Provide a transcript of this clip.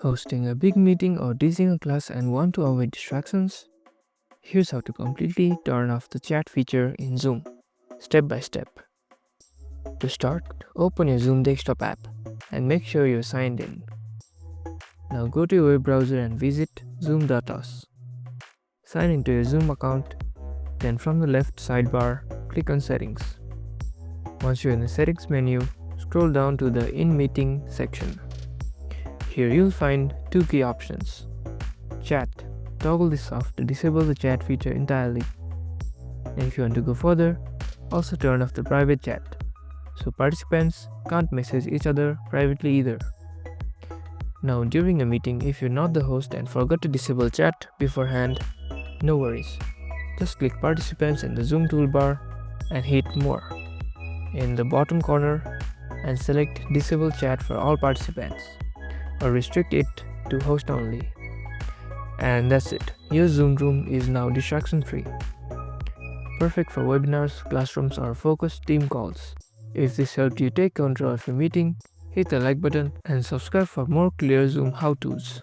Hosting a big meeting or teaching a class and want to avoid distractions? Here's how to completely turn off the chat feature in Zoom, step by step. To start, open your Zoom desktop app and make sure you're signed in. Now go to your web browser and visit zoom.us. Sign into your Zoom account, then from the left sidebar, click on Settings. Once you're in the Settings menu, scroll down to the In Meeting section. Here you'll find two key options. Chat. Toggle this off to disable the chat feature entirely. And if you want to go further, also turn off the private chat, so participants can't message each other privately either. Now during a meeting, if you're not the host and forgot to disable chat beforehand, no worries. Just click participants in the Zoom toolbar and hit more in the bottom corner and select disable chat for all participants or restrict it to host only. And that's it. Your Zoom room is now distraction free. Perfect for webinars, classrooms or focused team calls. If this helped you take control of your meeting, hit the like button and subscribe for more clear Zoom how-tos.